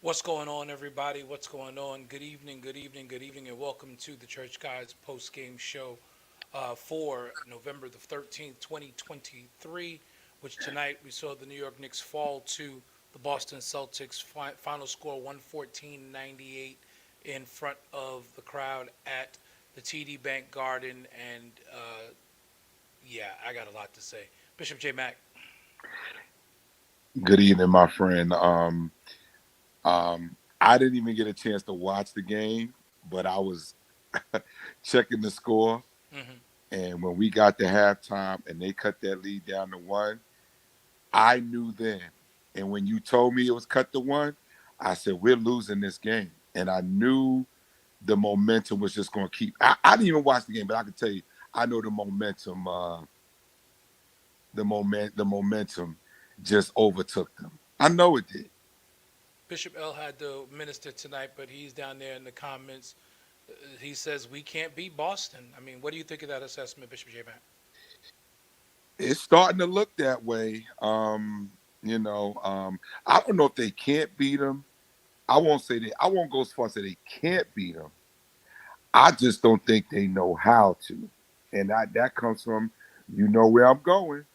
What's going on, everybody? What's going on? Good evening, good evening, good evening, and welcome to the Church Guys post-game show for November the 13th, 2023, which tonight we saw the New York Knicks fall to the Boston Celtics. Final score 114-98 in front of the crowd at the TD Bank Garden. And yeah, I got a lot to say. Bishop J. Mack. Good evening, my friend. I didn't even get a chance to watch the game, but I was checking the score. Hmm. And when we got to halftime and they cut that lead down to one, I knew then. And when you told me it was cut to one, I said, we're losing this game. And I knew the momentum was just going to keep. I didn't even watch the game, but I can tell you, I know the momentum just overtook them. I know it did. Bishop L had to minister tonight, but he's down there in the comments. He says we can't beat Boston. I mean, what do you think of that assessment, Bishop J. Mack? It's starting to look that way. I don't know if they can't beat them. I won't say that. I won't go as far as say they can't beat them. I just don't think they know how to, and that comes from where I'm going.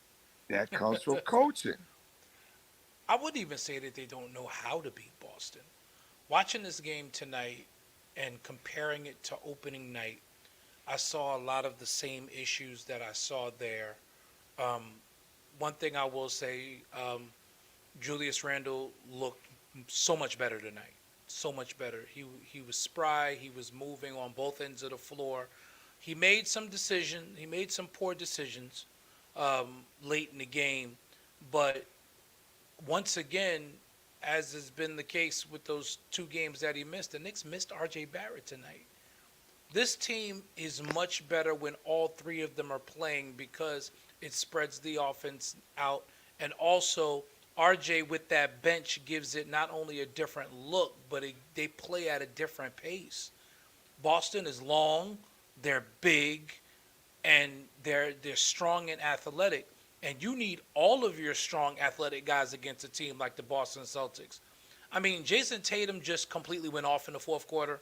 That comes from coaching. I wouldn't even say that they don't know how to beat Boston. Watching this game tonight and comparing it to opening night, I saw a lot of the same issues that I saw there. Um, One thing I will say, Julius Randle looked so much better tonight. So much better. He was spry. He was moving on both ends of the floor. He made some decisions. He made some poor decisions late in the game, but once again, as has been the case with those two games that he missed, the Knicks missed R.J. Barrett tonight. This team is much better when all three of them are playing because it spreads the offense out. And also, RJ with that bench gives it not only a different look, but they play at a different pace. Boston is long, they're big, and they're strong and athletic. And you need all of your strong athletic guys against a team like the Boston Celtics. I mean, Jason Tatum just completely went off in the fourth quarter.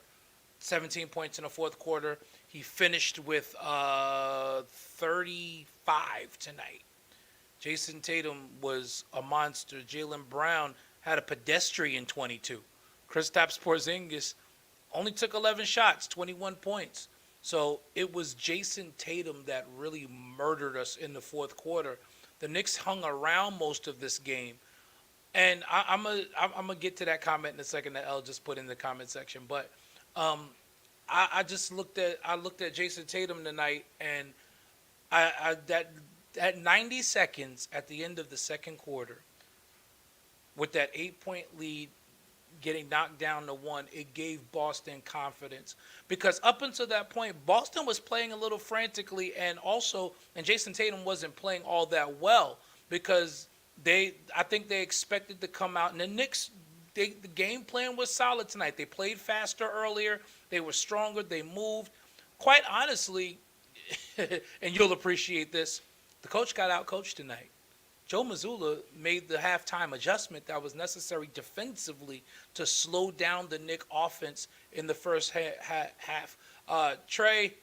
17 points in the fourth quarter. He finished with 35 tonight. Jason Tatum was a monster. Jaylen Brown had a pedestrian 22. Kristaps Porzingis only took 11 shots, 21 points. So it was Jason Tatum that really murdered us in the fourth quarter. The Knicks hung around most of this game. And I'm gonna get to that comment in a second that L just put in the comment section. But um, I just looked at Jason Tatum tonight, and I that at 90 seconds at the end of the second quarter, with that 8 point lead getting knocked down to one, it gave Boston confidence because up until that point, Boston was playing a little frantically, and Jason Tatum wasn't playing all that well because I think they expected to come out, and the Knicks. The game plan was solid tonight. They played faster earlier. They were stronger. They moved. Quite honestly, and you'll appreciate this, the coach got out coached tonight. Joe Mazzulla made the halftime adjustment that was necessary defensively to slow down the Knick offense in the first half. Trey,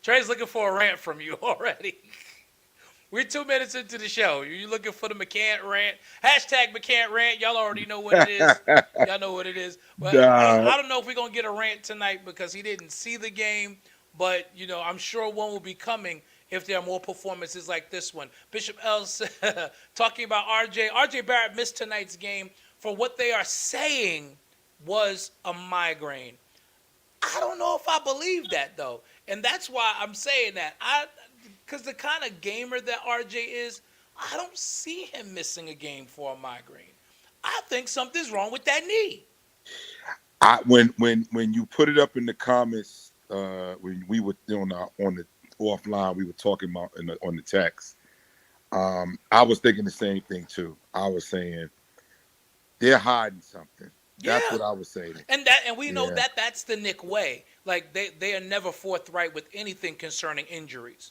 Trey's looking for a rant from you already. We're 2 minutes into the show. You looking for the McCann rant? Hashtag McCann rant. Y'all already know what it is. Y'all know what it is. But Nah, I don't know if we're gonna get a rant tonight because he didn't see the game. But I'm sure one will be coming if there are more performances like this one. Bishop Els talking about RJ. RJ Barrett missed tonight's game for what they are saying was a migraine. I don't know if I believe that though, and that's why I'm saying that. Because the kind of gamer that RJ is, I don't see him missing a game for a migraine. I think something's wrong with that knee. when you put it up in the comments, when we were on the offline, we were talking about on the text. I was thinking the same thing too. I was saying they're hiding something. That's Yeah, what I was saying. and we know Yeah, that that's the Nick way. Like they are never forthright with anything concerning injuries.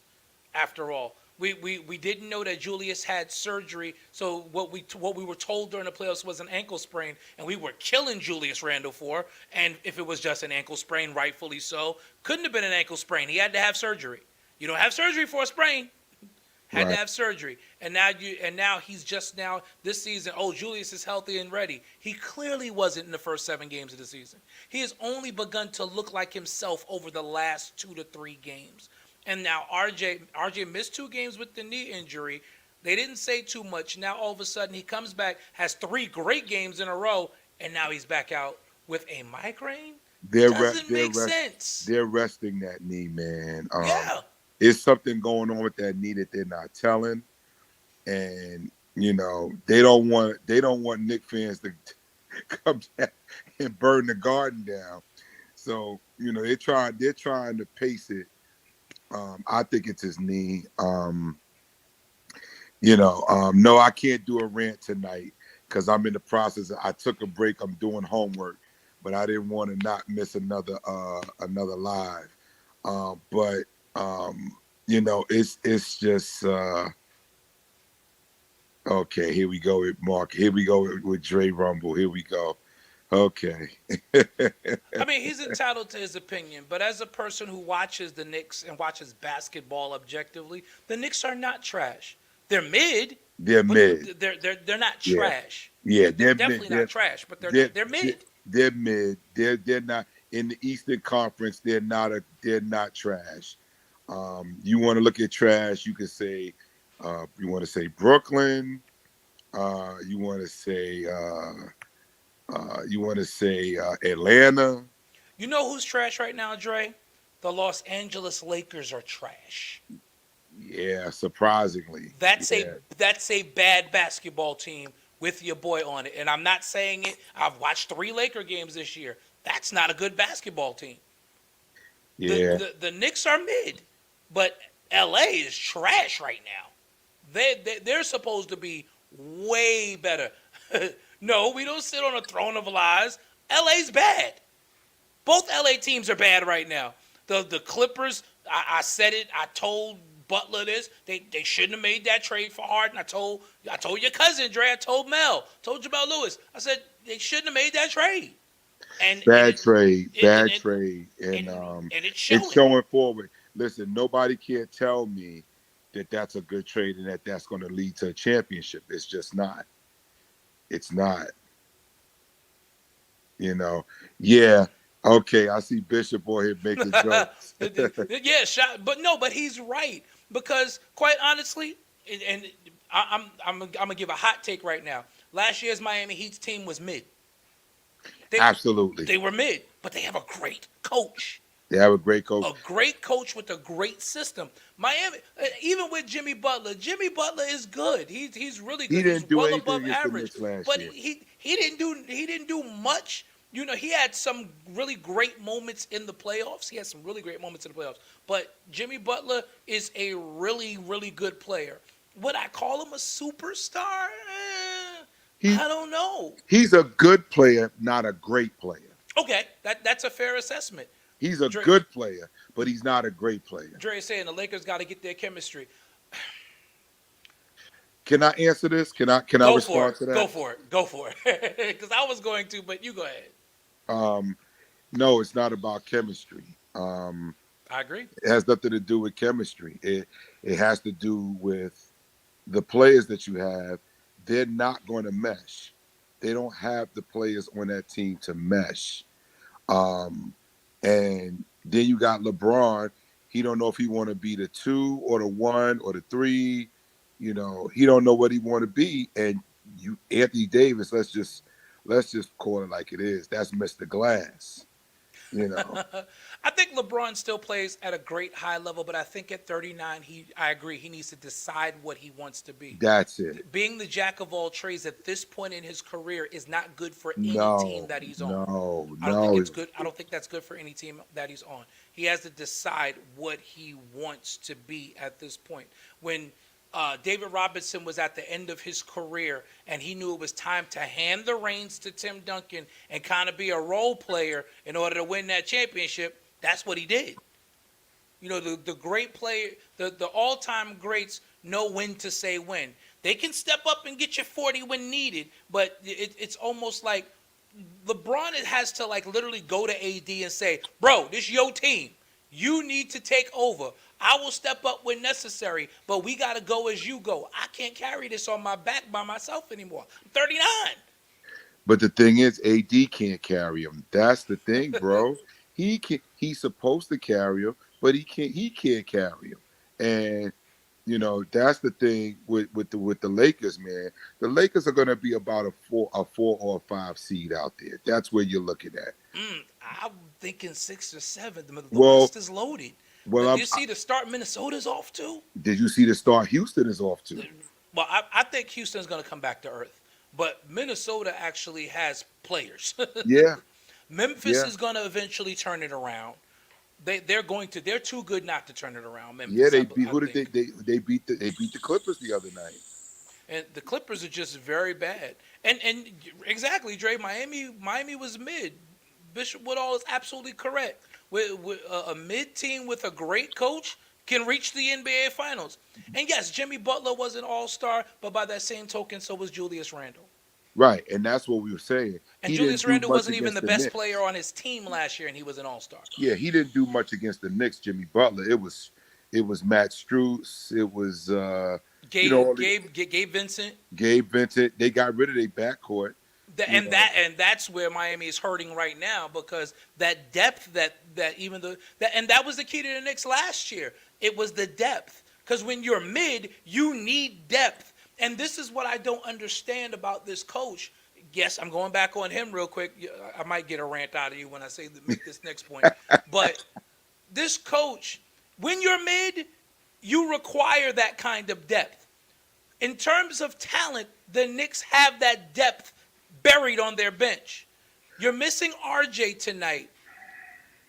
After all, We didn't know that Julius had surgery. So what we were told during the playoffs was an ankle sprain, and we were killing Julius Randle for. And if it was just an ankle sprain, rightfully so, couldn't have been an ankle sprain. He had to have surgery. You don't have surgery for a sprain. Had to Right. have surgery, and now he's just now this season. Oh, Julius is healthy and ready. He clearly wasn't in the first 7 games of the season. He has only begun to look like himself over the last 2 to 3 games. And now RJ missed 2 games with the knee injury. They didn't say too much. Now all of a sudden he comes back, has 3 great games in a row, and now he's back out with a migraine. They're re- Doesn't they're make rest sense. they're resting that knee, man. Yeah. It's something going on with that knee that they're not telling, and they don't want Knick fans to come down and burn the garden down. So they're trying to pace it. I think it's his knee. No, I can't do a rant tonight because I'm in the process. I took a break. I'm doing homework, but I didn't want to not miss another live. But it's just okay. Here we go with Mark. Here we go with Dre Rumble. Here we go. Okay. I mean, he's entitled to his opinion, but as a person who watches the Knicks and watches basketball objectively, the Knicks are not trash. They're mid, They're but mid. they're not Yeah, trash. yeah. They're They're mid. definitely not trash, but They're they're they're, mid. they're mid. They're not in the Eastern Conference. They're not trash. You want to look at trash? You could say you want to say Brooklyn. You want to say Atlanta. You know who's trash right now, Dre? The Los Angeles Lakers are trash. Yeah, surprisingly. That's a Yeah, that's a bad basketball team with your boy on it, and I'm not saying it. I've watched 3 Laker games this year. That's not a good basketball team. The, yeah. the Knicks are mid, but LA is trash right now. They're supposed to be way better. No, we don't sit on a throne of lies. LA's bad. Both LA teams are bad right now. The Clippers, I said it. I told Butler this. They shouldn't have made that trade for Harden. I told your cousin Dre. I told Mel. Told Jamal Lewis. I said they shouldn't have made that trade. And Bad trade, it and bad it trade, and and it's it's showing. showing forward. Listen, nobody can tell me that that's a good trade and that that's going to lead to a championship. It's just not. It's not. You know. Yeah. Okay. I see Bishop over here making jokes. Yeah, but no, but he's right because quite honestly, and I'm gonna give a hot take right now. Last year's Miami Heat's team was mid. They Absolutely. they were mid, but they have a great coach. They have a great coach. A great coach with a great system. Miami, even with Jimmy Butler is good. He's really He good. He's didn't do well anything above against the average. Knicks last But year. he didn't do much. You know, he had some really great moments in the playoffs. He had some really great moments in the playoffs. But Jimmy Butler is a really, really good player. Would I call him a superstar? He I don't know. he's a good player, not a great player. Okay, that's a fair assessment. He's a Dre, good player, but he's not a great player. Dre is saying the Lakers got to get their chemistry. Can I answer this? Can I Go for respond it. to Go that? for it. Go for it. Because I was going to, but you go ahead. Um, no, it's not about chemistry. I agree. It has nothing to do with chemistry. It has to do with the players that you have. They're not going to mesh. They don't have the players on that team to mesh. Um, and then you got LeBron. He don't know if he want to be the 2 or the 1 or the 3. He don't know what he want to be. And you, Anthony Davis, let's just call it like it is. That's Mr. Glass. You know, I think LeBron still plays at a great high level, but I think at 39, I agree, he needs to decide what he wants to be. that's it. Being the jack of all trades at this point in his career is not good for any team No, that he's on. no, I don't think no. it's good. I don't think that's good for any team that he's on. He has to decide what he wants to be at this point. When David Robinson was at the end of his career, and he knew it was time to hand the reins to Tim Duncan and kind of be a role player in order to win that championship. That's what he did. You know, the great player, the all-time greats know when to say when. They can step up and get you 40 when needed, but it's almost like LeBron has to like literally go to AD and say, "Bro, this your team. You need to take over. I will step up when necessary, but we got to go as you go. I can't carry this on my back by myself anymore. I'm 39." But the thing is, AD can't carry him. That's the thing, bro. He can. He's supposed to carry him, but he can't. He can't carry him. And that's the thing with the Lakers, man. The Lakers are going to be about a four or a five seed out there. That's where you're looking at. I'm thinking 6 or 7. The Well, West is loaded. well, You see the start Minnesota's off too? did you see the start? Houston is off too. Well, I think Houston's going to come back to earth, but Minnesota actually has players. Yeah, Memphis yeah, is going to eventually turn it around. They're too good not to turn it around. yeah. Memphis, They beat I who did think. they beat the Clippers the other night. And the Clippers are just very bad. And exactly, Dre. Miami was mid. Bishop Woodall is absolutely correct. With a mid team with a great coach can reach the NBA Finals. And yes, Jimmy Butler was an All Star, but by that same token, so was Julius Randle. Right, and that's what we were saying. And He didn't Julius do Randle much wasn't even against the the best player Knicks. on his team last year, and he was an All Star. Yeah, he didn't do much against the Knicks. Jimmy Butler. It was Matt Strus. It was Gabe Vincent. Gabe Vincent. They got rid of their backcourt. You And know, that's where Miami is hurting right now because that depth that was the key to the Knicks last year. It was the depth because when you're mid, you need depth, and this is what I don't understand about this coach. Yes, I'm going back on him real quick. I might get a rant out of you when I make this next point, but this coach, when you're mid, you require that kind of depth. In terms of talent, the Knicks have that depth buried on their bench. You're missing RJ tonight.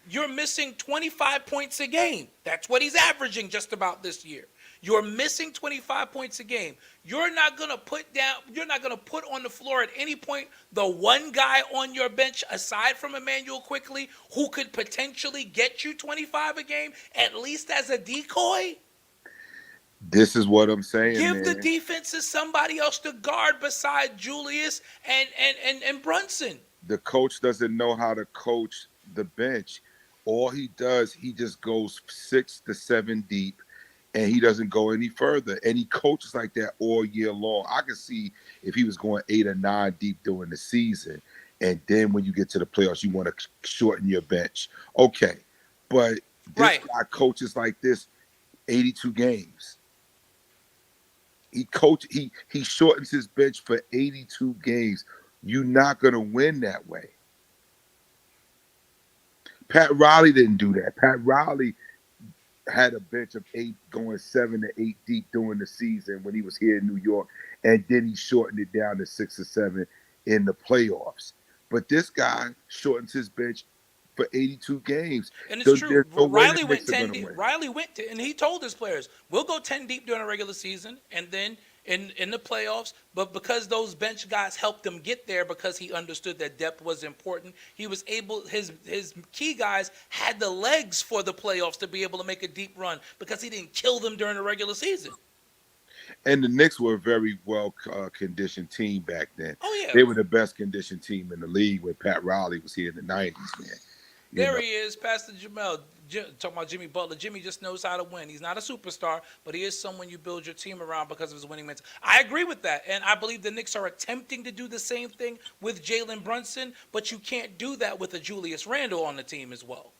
You're missing 25 points a game. That's what he's averaging just about this year. You're missing 25 points a game. You're not going to put on the floor at any point the one guy on your bench aside from Emmanuel Quickly who could potentially get you 25 a game, at least as a decoy. this is what I'm saying, Give the man. defense to somebody else to guard beside Julius and Brunson. The coach doesn't know how to coach the bench. All he does, he just goes 6 to 7 deep, and he doesn't go any further. And he coaches like that all year long. I could see if he was going 8 or 9 deep during the season, and then when you get to the playoffs, you want to shorten your bench. Okay, but this Right. guy coaches like this 82 games. He shortens his bench for 82 games. You're not gonna win that way. Pat Riley didn't do that. Pat Riley had a bench of 8 going 7 to 8 deep during the season when he was here in New York, and then he shortened it down to 6 or 7 in the playoffs. But this guy shortens his bench for 82 games. And it's So true. there's no way the Riley went Knicks are 10 going to deep. win. Riley and he told his players, "We'll go 10 deep during a regular season and then in the playoffs." But because those bench guys helped him get there because he understood that depth was important, he was able his key guys had the legs for the playoffs to be able to make a deep run because he didn't kill them during the regular season. And the Knicks were a very well conditioned team back then. Oh yeah. They were the best conditioned team in the league when Pat Riley was here in the 90s, man. You There know, he is, Pastor Jamel. Talking about Jimmy Butler. Jimmy just knows how to win. He's not a superstar, but he is someone you build your team around because of his winning mentality. I agree with that, and I believe the Knicks are attempting to do the same thing with Jalen Brunson, but you can't do that with a Julius Randle on the team as well.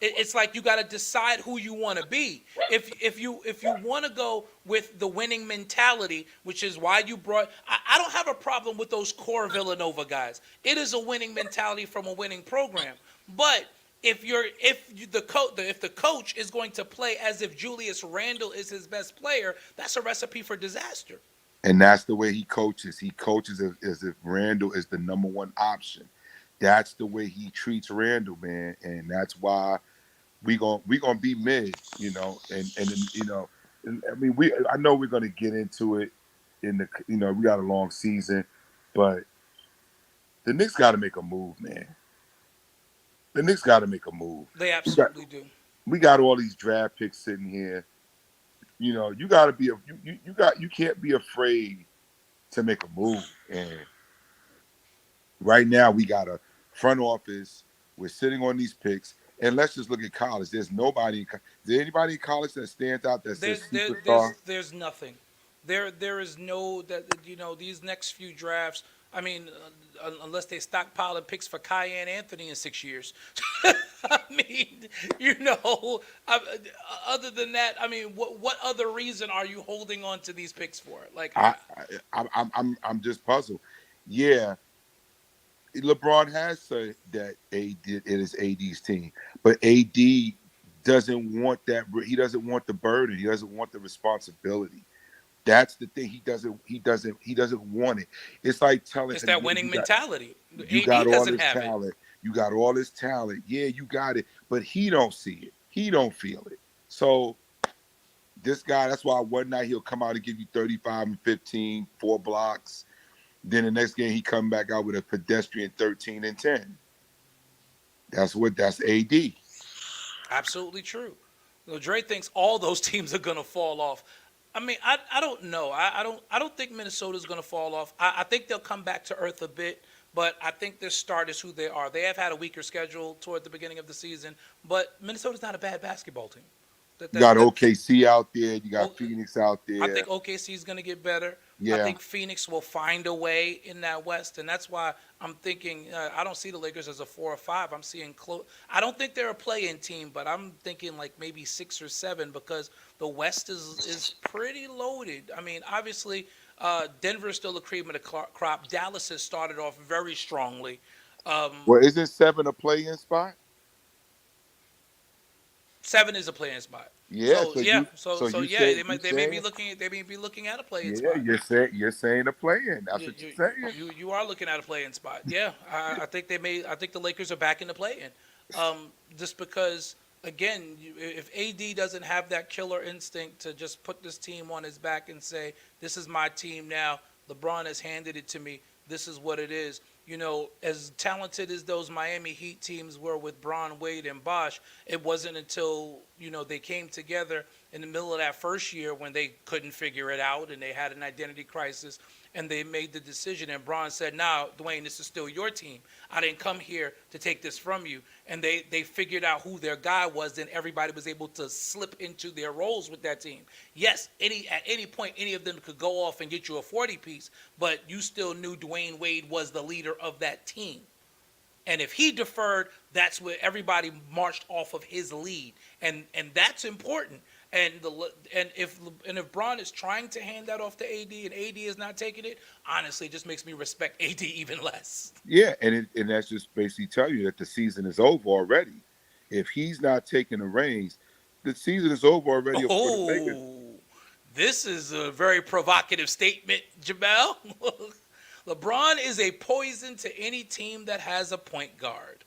It's like you got to decide who you want to be. If you want to go with the winning mentality, which is why you brought, I don't have a problem with those core Villanova guys. It is a winning mentality from a winning program. But if the coach is going to play as if Julius Randle is his best player, that's a recipe for disaster. and that's the way he coaches. He coaches as if Randall is the number one option. That's the way he treats Randall, man, and that's why we gonna be mid, and I mean I know we're gonna get into it in the we got a long season, but the Knicks got to make a move, man. The Knicks got to make a move. They We got absolutely do. we got all these draft picks sitting here. You got to be you can't be afraid to make a move. And right now we got a front office. We're sitting on these picks, and let's just look at college. There's nobody. Is there anybody in college that stands out that says superstar? There's nothing. There is no these next few drafts. I mean, unless they stockpiling picks for Cayenne Anthony in 6 years. I mean, other than that, I mean, what other reason are you holding on to these picks for? Like, I'm just puzzled. Yeah, LeBron has said that it is AD's team, but AD doesn't want that. He doesn't want the burden. He doesn't want the responsibility. That's the thing. He doesn't want it. It's like telling it's that yeah, winning mentality. you AD got all doesn't this have it. talent. You got all this talent. Yeah, you got it, but he don't see it. He don't feel it. So this guy, that's why one night he'll come out and give you 35 and 15, 4 blocks. Then the next game he come back out with a pedestrian 13 and 10. That's AD. Absolutely true. Dre thinks all those teams are gonna fall off. I mean, I don't know. I don't think Minnesota's gonna fall off. I think they'll come back to earth a bit, but I think their start is who they are. They have had a weaker schedule toward the beginning of the season, but Minnesota's not a bad basketball team. You got That's OKC out there. You got oh, Phoenix out I there. think OKC is going to get better. I Yeah. think Phoenix will find a way in that West, and that's why I'm thinking I don't see the Lakers as a 4 or 5. I'm seeing close. I don't think they're a play-in team, but I'm thinking like maybe 6 or 7 because the West is pretty loaded. I mean, obviously, Denver's still the cream of the crop. Dallas has started off very strongly. Um, Well, isn't 7 a play-in spot? 7 is a play-in spot. Yeah. So So yeah, you so so so you yeah, say you they may be saying looking at a play-in yeah, spot. you're saying a play-in. That's You, what you, you're saying. you are looking at a play-in spot. Yeah, I think they may. I think the Lakers are back in the play-in, just because again, if AD doesn't have that killer instinct to just put this team on his back and say, "This is my team now. LeBron has handed it to me. This is what it is." As talented as those Miami Heat teams were with Bron, Wade, and Bosh, it wasn't until they came together in the middle of that first year when they couldn't figure it out and they had an identity crisis and they made the decision. And Bron said, "Now, Dwayne, this is still your team. I didn't come here to take this from you." And they figured out who their guy was. Then everybody was able to slip into their roles with that team. Yes, at any point, any of them could go off and get you a 40 piece, but you still knew Dwayne Wade was the leader of that team. And if he deferred, that's where everybody marched off of his lead, and that's important. And if Braun is trying to hand that off to AD and AD is not taking it, honestly, it just makes me respect AD even less. Yeah, and that's just basically tell you that the season is over already. If he's not taking the reins, the season is over already for the Lakers. Oh, this is a very provocative statement, Jamel. LeBron is a poison to any team that has a point guard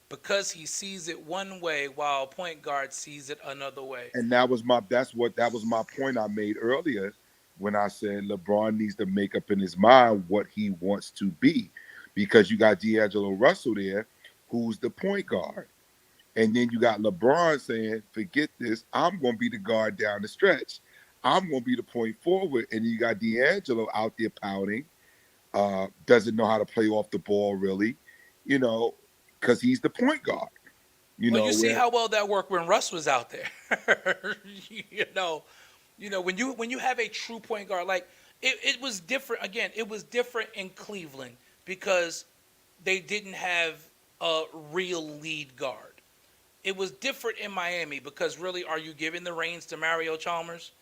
because he sees it one way while a point guard sees it another way. And that was my point I made earlier when I said LeBron needs to make up in his mind what he wants to be, because you got D'Angelo Russell there, who's the point guard, and then you got LeBron saying, "Forget this, I'm going to be the guard down the stretch. I'm going to be the point forward," and you got D'Angelo out there pouting, doesn't know how to play off the ball really, you know, because he's the point guard. Well, you see Where how well that worked when Russ was out there. you know, when you have a true point guard, like it was different. Again, it was different in Cleveland because they didn't have a real lead guard. It was different in Miami because really, are you giving the reins to Mario Chalmers?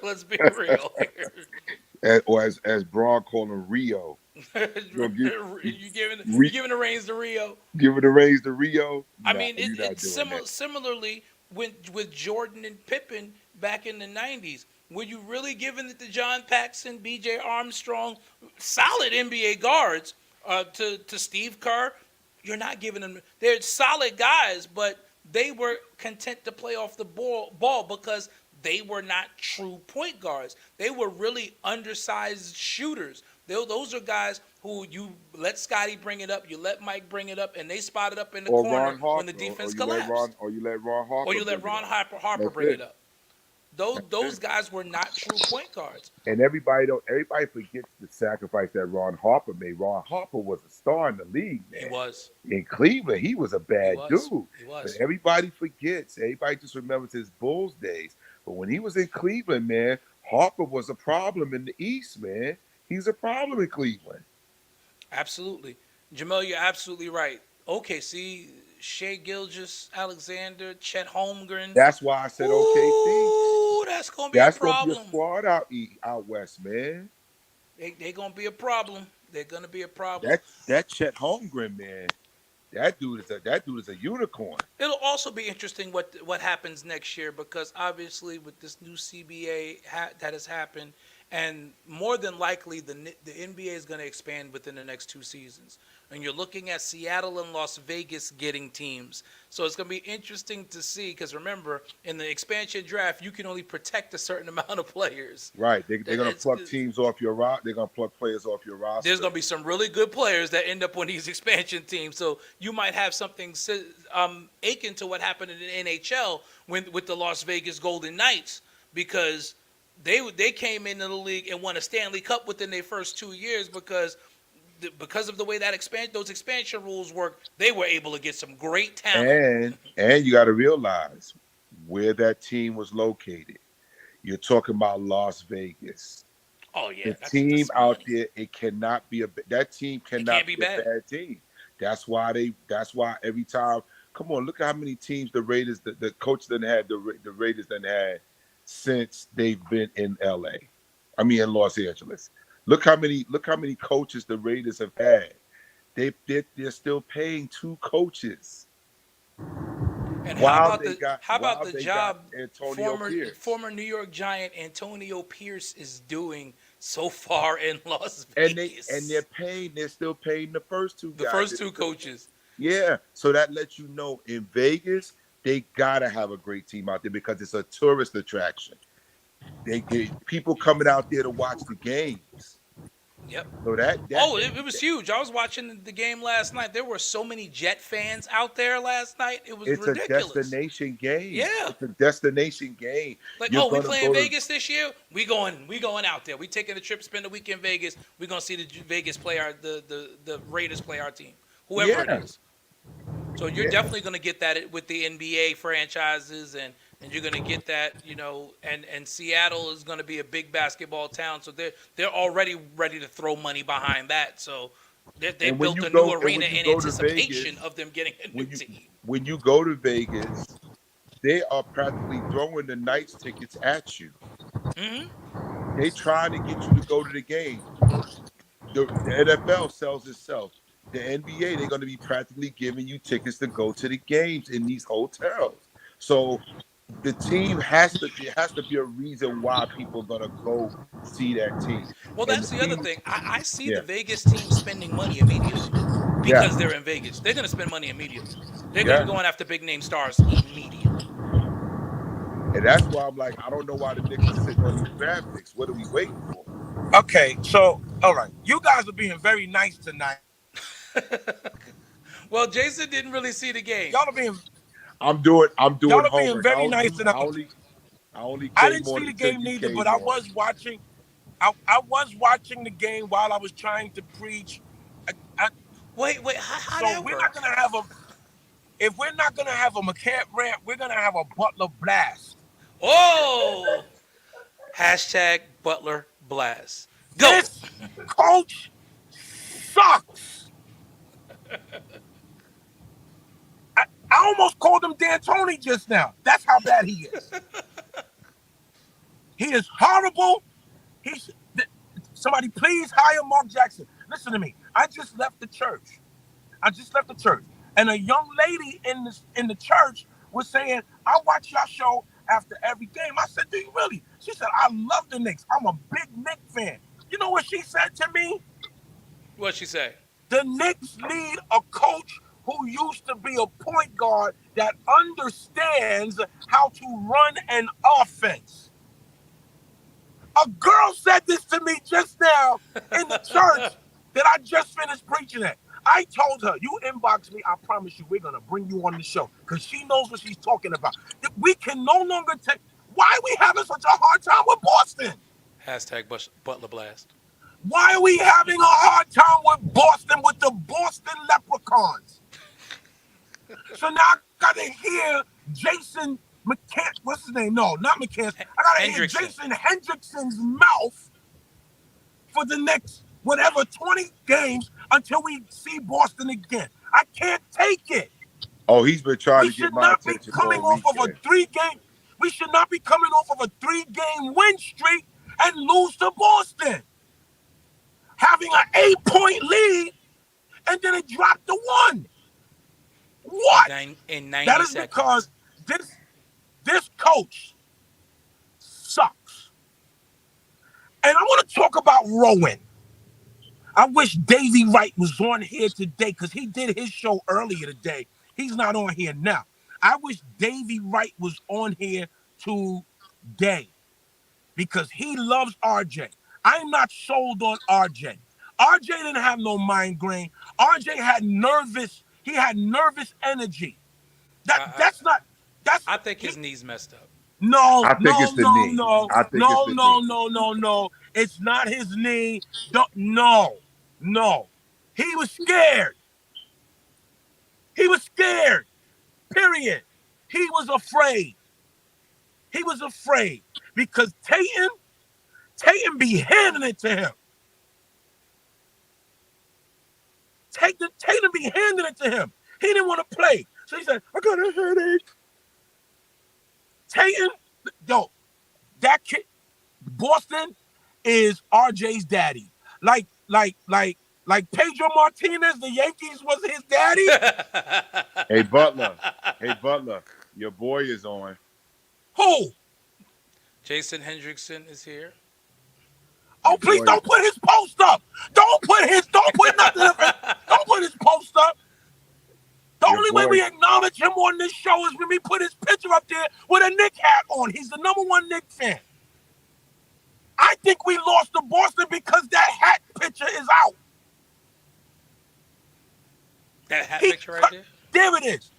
Let's be real here. or as Braun called him, Rio. You know, you giving Re, you giving the reins to Rio? giving the reins to Rio. I No, mean, you're not it's doing that. similarly with Jordan and Pippen back in the '90s. Were you really giving it to John Paxson, B.J. Armstrong, solid NBA guards, to Steve Kerr? You're not giving them. They're solid guys, but they were content to play off the ball because they were not true point guards. They were really undersized shooters. Those are guys who you let Scotty bring it up, you let Mike bring it up, and they spot it up in the Or corner Ron when the Harper, defense or you let collapsed. Ron Or Harper you let bring it Ron up. Harper That's bring it it. up. Those guys were not true point guards. And everybody forgets the sacrifice that Ron Harper made. Ron Harper was a star in the league, He man. was. In Cleveland, he was a He bad was. dude. He But was. everybody forgets. Everybody just remembers his Bulls days. But when he was in Cleveland, man, Harper was a problem in the East, man. He's a problem in Cleveland. Absolutely. Jamel, you're absolutely right. Okay, see, Shea Gilgis, Alexander, Chet Holmgren. That's why I said OKC. Ooh, that's gonna be a That's gonna be a problem. squad out west, man. They gonna be a problem. They're gonna be a problem. That Chet Holmgren, man. That dude is a unicorn. It'll also be interesting what happens next year because obviously with this new CBA that has happened, and more than likely the NBA is going to expand within the next 2 seasons. And you're looking at Seattle and Las Vegas getting teams, so it's going to be interesting to see because remember in the expansion draft you can only protect a certain amount of players. Right. They're gonna It's, pluck teams off your roster. They're gonna pluck players off your there's roster. going to be some really good players that end up on these expansion teams. So you might have something akin to what happened in the NHL with the Las Vegas Golden Knights because they came into the league and won a Stanley Cup within their first 2 years because of the way that those expansion rules work. They were able to get some great talent. And you got to realize where that team was located. You're talking about Las Vegas. Oh yeah, The that's team out money. there, it cannot be that team It cannot can't be be a bad. bad team. That's why every time. Come on, look at how many teams the Raiders, the coach done had the Raiders done had since they've been in LA. I mean in Los Angeles. Look how many coaches the Raiders have had. They're still paying 2 coaches And while they got how about the job Antonio Pierce. former New York Giant Antonio Pierce is doing so far in Las And Vegas? they're still paying the first two The guys. first two coaches. Yeah, so that lets you know in Vegas they gotta have a great team out there because it's a tourist attraction. They get people coming out there to watch the games. Yep. So Oh, it was huge. I was watching the game last night. There were so many Jet fans out there last night. It was it's a ridiculous. destination game. Yeah. It's a destination game. Like, You're oh, we gonna playing go to Vegas this year? We going out there. We taking a trip, spend a week in Vegas. We gonna see the Vegas play the Raiders play our team, whoever it yeah, is. So you're yeah. definitely gonna get that with the NBA franchises, and you're gonna get that, and Seattle is gonna be a big basketball town, so they're already ready to throw money behind that. So they And when built you a new go and arena when you in go to anticipation Vegas, of them getting a new when you team. when you go to Vegas, they are practically throwing the Knights tickets at you. Hmm. They trying to get you to go to the game. The NFL sells itself. The NBA, they're going to be practically giving you tickets to go to the games in these hotels. So the team has to be a reason why people are going to go see that team. Well, And that's the the other team, thing. I see the yeah, Vegas team spending money immediately yeah, because they're in Vegas. They're going to spend money immediately. They're going to be yeah. going after big name stars immediately. And that's why I'm like, I don't know why the Knicks are sitting on these draft picks. What are we waiting for? Okay, so all right, you guys are being very nice tonight. Well, Jason didn't really see the game. Y'all are being I'm doing y'all are being homework. very nice tonight. I only I came didn't on see the until game you neither, came but I on. was watching. I was watching the game while I was trying to preach. I, Wait, how so that we're not work? gonna have a. If we're not gonna have a McCant rant, we're gonna have a Butler blast. Oh, hashtag Butler Blast. Go. This coach sucks. I almost called him D'Antoni just now. That's how bad he is. He is horrible. He's somebody please hire Mark Jackson. Listen to me. I just left the church. And a young lady in the church was saying, "I watch your show after every game." I said, "Do you really?" She said, "I love the Knicks. I'm a big Knicks fan." You know what she said to me? What'd she say? The Knicks need a coach who used to be a point guard that understands how to run an offense. A girl said this to me just now in the church that I just finished preaching at. I told her, "You inbox me, I promise you we're going to bring you on the show," because she knows what she's talking about. We can no longer take, Why are we having such a hard time with Boston? Hashtag Butler Blast. Why are we having a hard time with Boston with the Boston Leprechauns? So now I gotta hear Jason what's his name? No, not McCann. I gotta hear Hendrickson. Jason Hendrickson's mouth for the next whatever 20 games until we see Boston again. I can't take it. Oh, he's been trying We to get should my not be attention coming all off of a weekend. 3-game. We should not be coming off of a 3-game win streak and lose to Boston. Having an 8-point lead and then it dropped to 1. What? In 90 That is seconds. because this coach sucks. And I want to talk about Rowan. I wish Davey Wright was on here today because he did his show earlier today. He's not on here now. I wish Davey Wright was on here today because he loves RJ. I'm not sold on RJ. RJ didn't have no migraine. RJ had nervous energy. That's not. I think his knee's messed up. No. I think it's the knee. I think it's the knee. No. It's not his knee. No. He was scared. Period. He was afraid because Tatum be handing it to him. Tatum be handing it to him. He didn't want to play. So he said, I got a headache. Tatum, that kid, Boston is RJ's daddy. Like Pedro Martinez, the Yankees was his daddy. Hey, Butler, your boy is on. Who? Jason Hendrickson is here. Oh, please don't put his post up. Don't put nothing up. Don't put his post up. The only way we acknowledge him on this show is when we put his picture up there with a Knicks hat on. He's the #1 Knicks fan. I think we lost to Boston because that hat picture is out. That hat picture right there? There it is.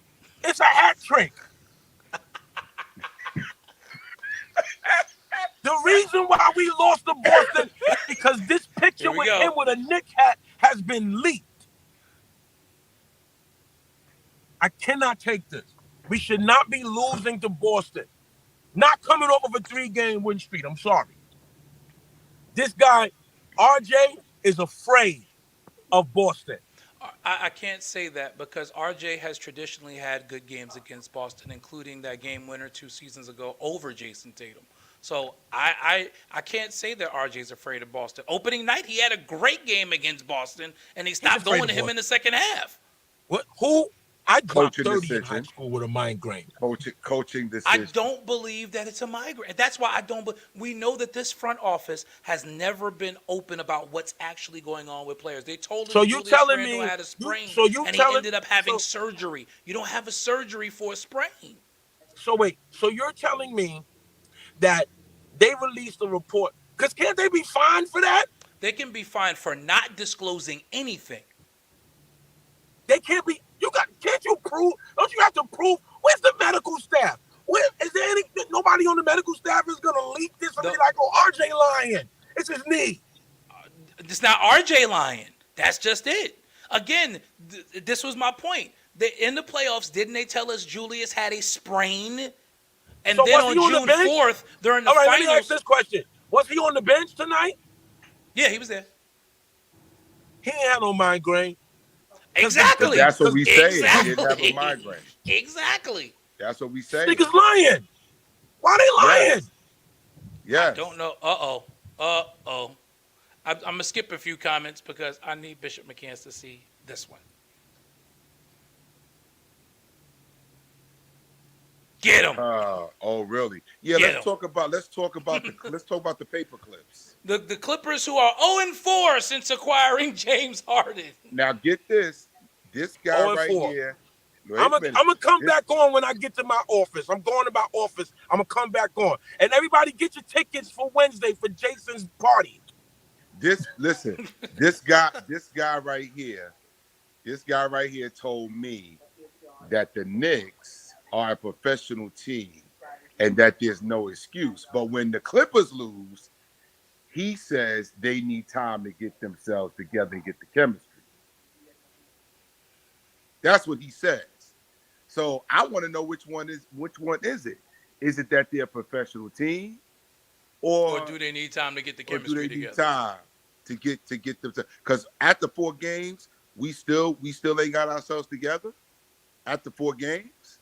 It's a hat trick. The reason why we lost to Boston is because this picture with him with a Knicks hat has been leaked. I cannot take this. We should not be losing to Boston. Not coming off of a 3-game win streak. I'm sorry. This guy, RJ, is afraid of Boston. I can't say that because RJ has traditionally had good games against Boston, including that game winner 2 seasons ago over Jason Tatum. So I can't say that RJ's afraid of Boston. Opening night, he had a great game against Boston, and he stopped going to him in the second half. What? Who? I dropped Coaching 30 decision. in high school with a migraine. Coaching decision. I don't believe that it's a migraine. That's why I don't. We know that this front office has never been open about what's actually going on with players. They told us Julius Randle had a sprain, and he ended up having surgery. You don't have a surgery for a sprain. So wait. So you're telling me that they released a report? Because can't they be fined for that? They can be fined for not disclosing anything. They can't be. Can't you prove? Don't you have to prove? Where's the medical staff? Is there nobody on the medical staff is gonna leak this and be like, oh, RJ lying? It's his knee. It's not RJ lying. That's just it. Again, this was my point. In the playoffs, didn't they tell us Julius had a sprain? And so then on June 4th, during the finals. Let me ask this question. Was he on the bench tonight? Yeah, he was there. He ain't had no migraine. Exactly. That's what we say. Exactly. He didn't have a migraine. Exactly. That's what we say. Niggas lying. Why they lying? Yeah. I don't know. Uh-oh. I'm going to skip a few comments because I need Bishop McCants to see this one. Get him. Oh, really? Yeah. Let's talk about the paper clips. The Clippers, who are 0-4 since acquiring James Harden. Now get this guy right here. I'm gonna come back on when I get to my office. I'm going to my office. I'm gonna come back on, and everybody get your tickets for Wednesday for Jason's party. This guy right here told me that the Knicks are a professional team and that there's no excuse. But when the Clippers lose, he says they need time to get themselves together and get the chemistry. That's what he says. So I want to know which one is it? Is it that they're a professional team, Or or do they need time to get the or do chemistry they need together? time to get them? Because after 4 games, we still ain't got ourselves together. After 4 games,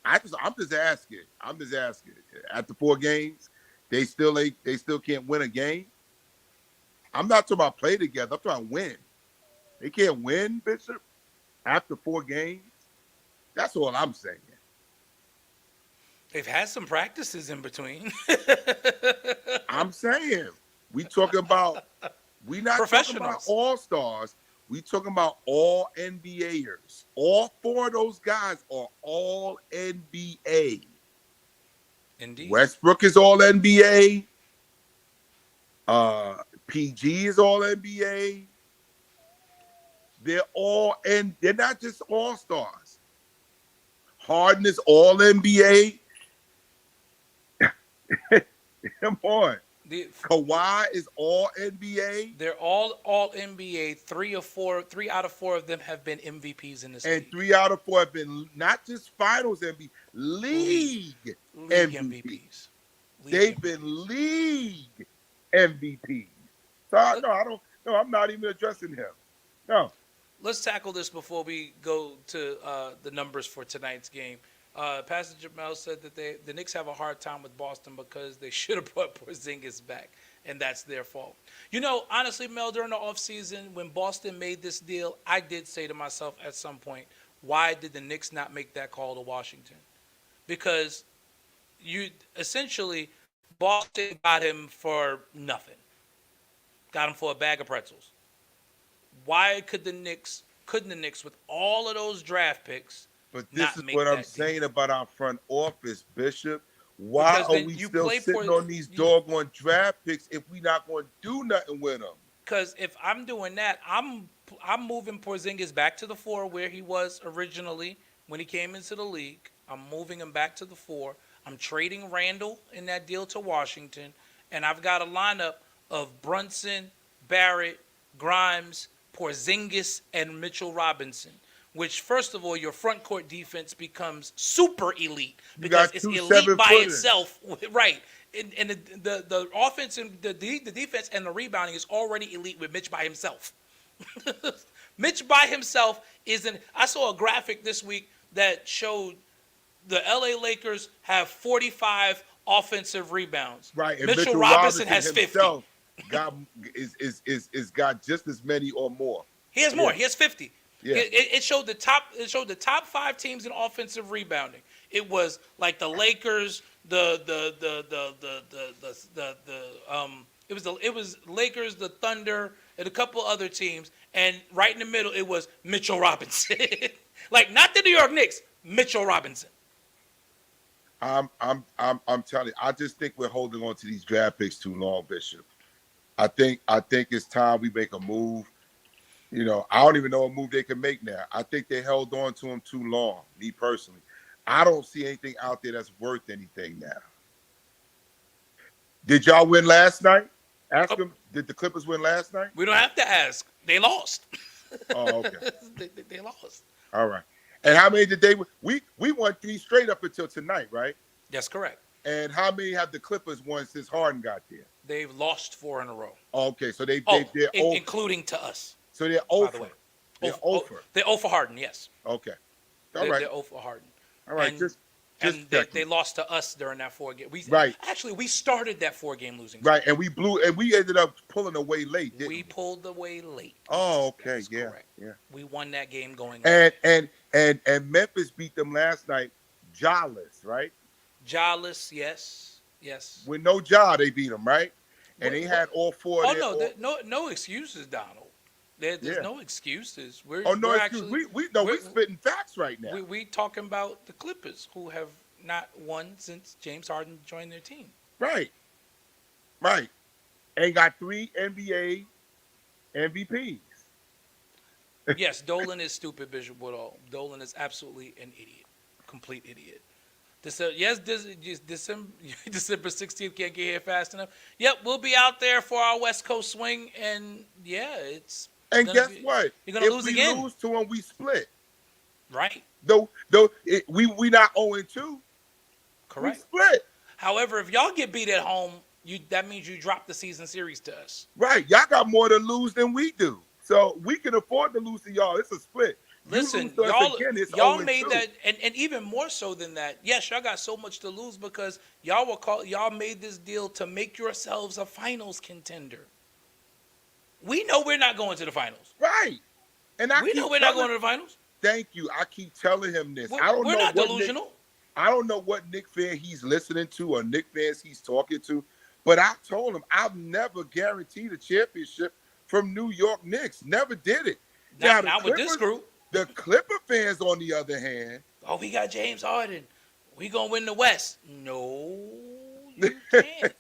I'm just asking. I'm just asking. After 4 games, they still can't win a game. I'm not talking about play together. I'm talking about win. They can't win, Bishop, after 4 games. That's all I'm saying. They've had some practices in between. I'm saying we talking about we not talking about Professionals. all stars. We talking about all NBAers. All four of those guys are all NBA. Indeed. Westbrook is all NBA. PG is all NBA. They're not just all stars. Harden is all NBA. Come on. The, Kawhi is all NBA. they're all NBA. Three out of four of them have been MVPs in this And league. 3 out of 4 have been not just finals MVP, League. league League MVP. MVPs. League They've MVPs. been league MVPs. So I'm not even addressing him. No. Let's tackle this before we go to the numbers for tonight's game. Pastor Jamel said that the Knicks have a hard time with Boston because they should have brought Porzingis back, and that's their fault. You know, honestly, Mel, during the offseason, when Boston made this deal, I did say to myself at some point, why did the Knicks not make that call to Washington? Because you essentially, Boston got him for nothing. Got him for a bag of pretzels. Why couldn't the Knicks, with all of those draft picks, But this not is make what I'm that deal? saying about our front office, Bishop. Why Because are then we you still play sitting on these doggone draft picks if we not going to do nothing with them? Because if I'm doing that, I'm moving Porzingis back to the four where he was originally when he came into the league. I'm moving him back to the four. I'm trading Randall in that deal to Washington, and I've got a lineup of Brunson, Barrett, Grimes, Porzingis, and Mitchell Robinson. Which, first of all, your front court defense becomes super elite You because got it's two elite by 7-footers. itself, right? And the offense and the defense and the rebounding is already elite with Mitch by himself. Mitch by himself isn't. I saw a graphic this week that showed the LA Lakers have 45 offensive rebounds. Right, and Mitchell Mitchell Robinson has 50. himself got is got just as many or more. He has more. Yeah. He has 50. Yeah. It showed the top. It showed the top 5 teams in offensive rebounding. It was like the Lakers, it was Lakers, the Thunder, and a couple other teams, and right in the middle it was Mitchell Robinson. Like not the New York Knicks, Mitchell Robinson. I'm telling you, I just think we're holding on to these draft picks too long, Bishop. I think it's time we make a move. You know, I don't even know what move they can make now. I think they held on to him too long, me personally. I don't see anything out there that's worth anything now. Did y'all win last night? Ask them, did the Clippers win last night? We don't have to ask. They lost. Oh, okay. They lost. All right. And how many did they win? We won 3 straight up until tonight, right? That's correct. And how many have the Clippers won since Harden got there? They've lost 4 in a row. Okay, so they're Including to us. So they're By the over. way. They're Oh, over. they're 0 for Harden, yes. Okay. All right. They're 0 for Harden. All right. And, Just and checking. they lost to us during that 4 game. Right. Actually, we started that 4-game losing streak. Right, and we ended up pulling away late, didn't we? We pulled away late. Oh, okay, That's yeah, correct. yeah. We won that game going And Memphis beat them last night, jawless, right? Jawless, yes. With no jaw, they beat them, right? And they had all 4 of their. No excuses, Donald. There's no excuses. No we're excuse. actually, We're spitting facts right now. we talking about the Clippers, who have not won since James Harden joined their team. Right. And got 3 NBA MVPs. Yes, Dolan is stupid, Bishop Woodall. Dolan is absolutely an idiot, complete idiot. December December 16th can't get here fast enough. Yep, we'll be out there for our West Coast swing, and yeah, it's And gonna guess be. what? You're gonna If lose we again, lose to them, we split. right? We not 0-2. We Correct. split. However, if y'all get beat at home, that means you drop the season series to us. Right. Y'all got more to lose than we do. So we can afford to lose to y'all. It's a split. You lose Listen, to us y'all again, it's y'all 0-2. made that, and even more so than that. Yes, y'all got so much to lose because y'all made this deal to make yourselves a finals contender. We know we're not going to the finals. Right. And I We know keep we're not telling going to the finals. thank you. I keep telling him this. We're not delusional. I don't know what Knick fan he's listening to or Knick fans he's talking to, but I told him I've never guaranteed a championship from New York Knicks. Never did it. Now Not with this group. the Clipper fans, on the other hand, Oh, we got James Harden. We gonna win the West. No, you can't.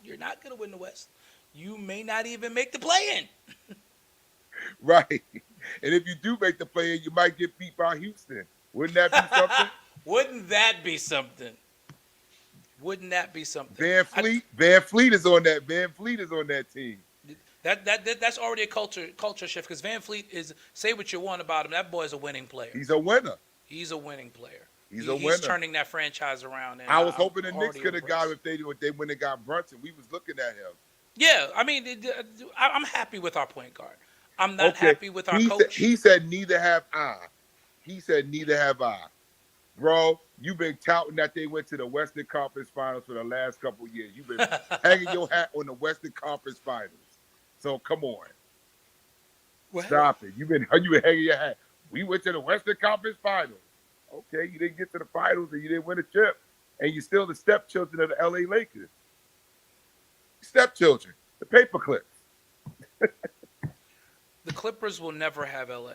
You're not gonna win the West. You may not even make the play-in. right. And if you do make the play, you might get beat by Houston. Wouldn't that be something? Wouldn't that be something? Wouldn't that be something? Van Fleet is on that. Van Fleet is on that team. That's already a culture shift because Van Fleet is, say what you want about him, that boy's a winning player. He's a winner. He's a winning player. He's a winner. He's turning that franchise around. And I was hoping the Knicks already could have got impressed. him if they went and got Brunson. We was looking at him. Yeah, I mean, I'm happy with our point guard. I'm not Okay. happy with our coach. He said neither have I. He said neither have I. Bro, you've been touting that they went to the Western Conference Finals for the last couple of years. You've been hanging your hat on the Western Conference Finals. So come on. Well, Stop it. You've been hanging your hat. We went to the Western Conference Finals. Okay, you didn't get to the finals and you didn't win a chip. And you're still the stepchildren of the LA Lakers. Stepchildren. The paper clips. the Clippers will never have LA.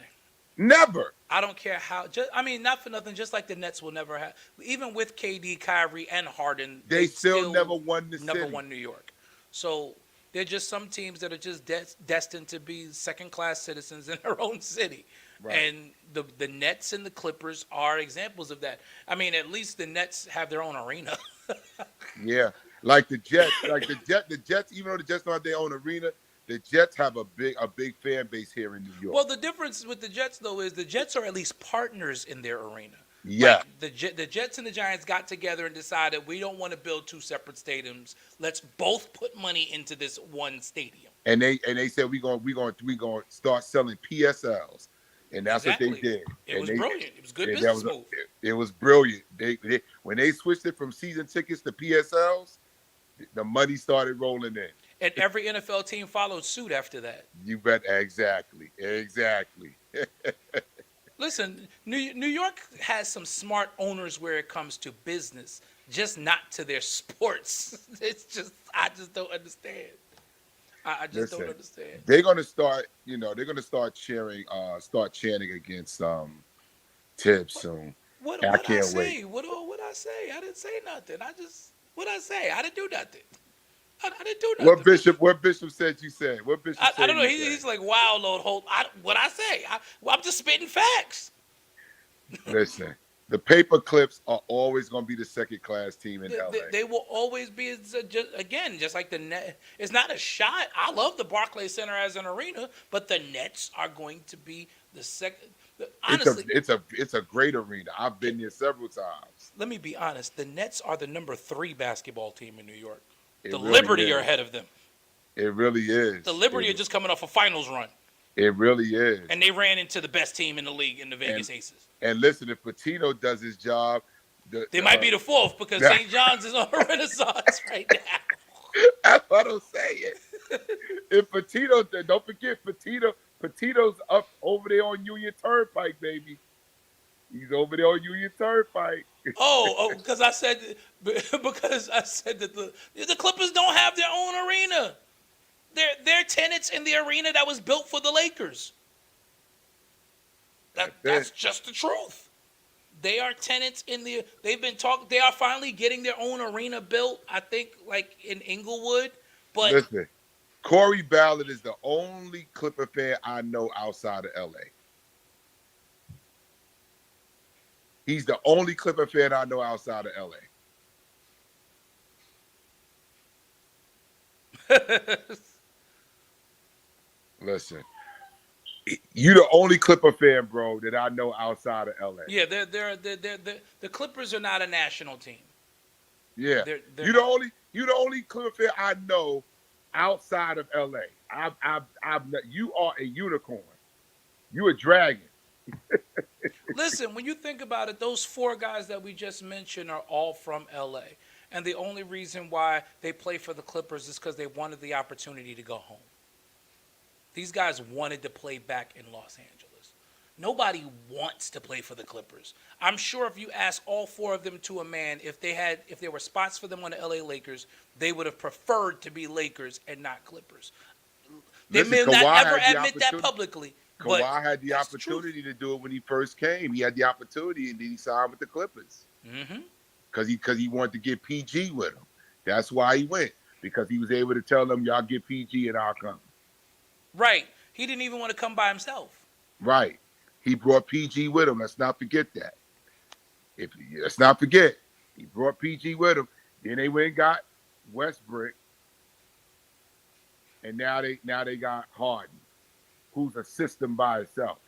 Never. I don't care how. Not for nothing. Just like the Nets will never have. Even with KD, Kyrie, and Harden, They still never won the never city. won New York. So they're just some teams that are just destined to be second-class citizens in their own city. Right. And the Nets and the Clippers are examples of that. I mean, at least the Nets have their own arena. Yeah. Like the Jets. The Jets, even though the Jets don't have their own arena, the Jets have a big fan base here in New York. Well, the difference with the Jets, though, is the Jets are at least partners in their arena. Yeah. Like the Jets and the Giants got together and decided we don't want to build two separate stadiums. Let's both put money into this one stadium. And they said we gonna start selling PSLs, and that's Exactly. what they did. It was brilliant. It was a good and business move. It was brilliant. They when they switched it from season tickets to PSLs, the money started rolling in. And every NFL team followed suit after that. You bet. Exactly. Listen, New York has some smart owners where it comes to business, just not to their sports. I just don't understand. I just don't understand. They're gonna start. Cheering. Start chanting against Tibbs soon. What I I can't say? wait. What I say? I didn't say nothing. What I say? I didn't do nothing. I didn't do nothing. What Bishop said you said? What Bishop said? I don't know. you said? He's like, wow, Lord Holt. What I say? I'm just spitting facts. Listen, the paper clips are always going to be the second class team in LA. They will always be, just like the Net. It's not a shot. I love the Barclays Center as an arena, but the Nets are going to be the second. Honestly, it's a great arena. I've been there several times. let me be honest. The Nets are the number 3 basketball team in New York. It The really Liberty is. are ahead of them. It really is. The Liberty are just coming off a finals run, It really is. and they ran into the best team in the league in the Vegas Aces. And listen, if Patino does his job, They might be the 4th because St. John's is on a renaissance right now. That's what I'm saying. If Patino, don't forget Patino's up over there on Union Turnpike, baby. He's over there on Union Turnpike. Because I said that the Clippers don't have their own arena. They're tenants in the arena that was built for the Lakers. That's just the truth. They are tenants in the. They are finally getting their own arena built. I think like in Inglewood. But listen, Corey Ballard is the only Clipper fan I know outside of LA. He's the only Clipper fan I know outside of LA. Listen, you the only Clipper fan, bro, that I know outside of LA. Yeah, the Clippers are not a national team. Yeah, They're you not. the only Clipper fan I know outside of LA. You are a unicorn. You a dragon. Listen, when you think about it, those four guys that we just mentioned are all from LA. And the only reason why they play for the Clippers is because they wanted the opportunity to go home. These guys wanted to play back in Los Angeles. Nobody wants to play for the Clippers. I'm sure if you ask all four of them to a man, if there were spots for them on the LA Lakers, they would have preferred to be Lakers and not Clippers. They Listen, may not Kawhi ever had the admit that opportunity. publicly, but Kawhi had the that's the truth. opportunity to do it when he first came. He had the opportunity, and then he signed with the Clippers Mm-hmm. because he wanted to get PG with him. That's why he went, because he was able to tell them, y'all get PG and I'll come. Right. He didn't even want to come by himself. Right. He brought PG with him. Let's not forget that. Let's not forget, he brought PG with him. Then they went and got Westbrook, and now they got Harden, who's a system by itself.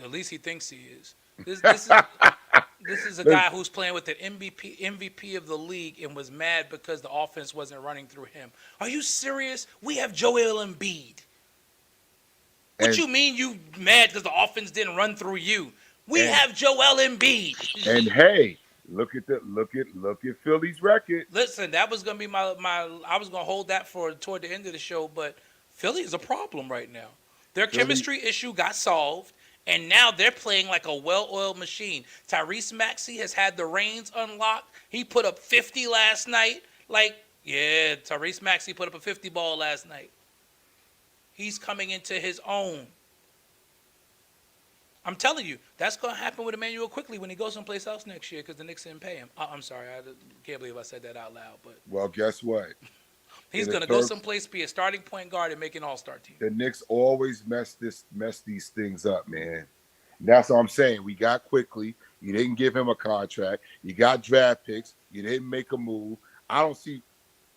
At least he thinks he is. This is a guy who's playing with an MVP of the league and was mad because the offense wasn't running through him. Are you serious? We have Joel Embiid. What you mean you mad because the offense didn't run through you? We have Joel Embiid. And hey, look at Philly's record. Listen, that was gonna be my. I was gonna hold that for toward the end of the show, but Philly is a problem right now. Their chemistry issue got solved, and now they're playing like a well-oiled machine. Tyrese Maxey has had the reins unlocked. He put up 50 last night. Tyrese Maxey put up a 50 ball last night. He's coming into his own. I'm telling you, that's going to happen with Emmanuel quickly when he goes someplace else next year because the Knicks didn't pay him. I'm sorry. I can't believe I said that out loud. But well, guess what? He's going to go someplace, be a starting point guard, and make an all-star team. The Knicks always mess these things up, man. And that's what I'm saying. We got quickly. You didn't give him a contract. You got draft picks. You didn't make a move. I don't see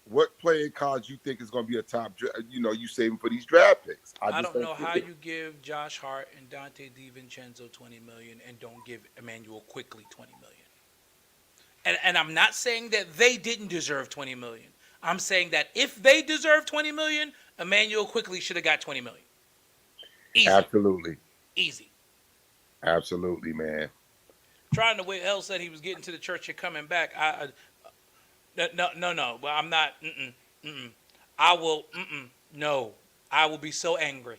what player in college you think is going to be a top. You saving for these draft picks. I don't know how you give Josh Hart and Dante DiVincenzo $20 million and don't give Emmanuel Quickly $20 million. And I'm not saying that they didn't deserve $20 million. I'm saying that if they deserve $20 million, Emmanuel Quickly should have got $20 million. Easy. Absolutely. Easy. Absolutely, man. Trying to wait. L said he was getting to the church and coming back. No. Well, I'm not. I will. No. I will be so angry.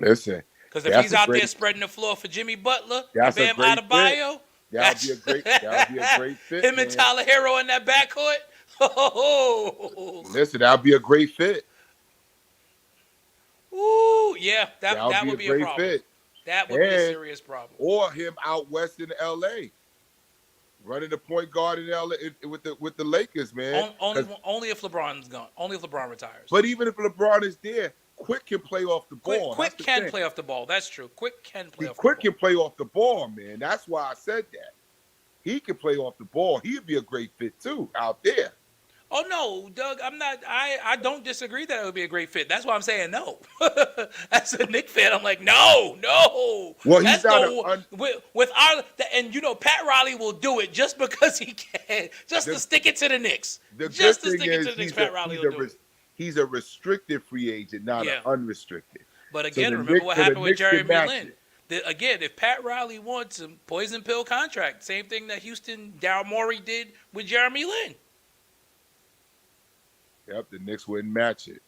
Listen. Because if he's out there spreading the floor for Jimmy Butler and Bam Adebayo, that would be a great fit. Him and Tyler Hero in that backcourt. Oh. Listen, that would be a great fit. Ooh, yeah, that would be a problem. Fit. That would be a serious problem. Or him out west in L.A. running the point guard in LA with the Lakers, man. Only if LeBron's gone. Only if LeBron retires. But even if LeBron is there, Quick can play off the ball. Quick can play off the ball. That's true. Quick can play off the ball. Quick can play off the ball, man. That's why I said that. He can play off the ball. He'd be a great fit too out there. Oh no, Doug, I'm not. I don't disagree that it would be a great fit. That's why I'm saying no. As a Knicks fan, I'm like no. Well, he's not with our and Pat Riley will do it just because he can, to stick it to the Knicks. Just to stick it to the Knicks, Pat Riley will do it. He's a restricted free agent, not an unrestricted. But again, remember what happened with Jeremy Lin. Again, if Pat Riley wants a poison pill contract, same thing that Houston Daryl Morey did with Jeremy Lin. Yep, the Knicks wouldn't match it.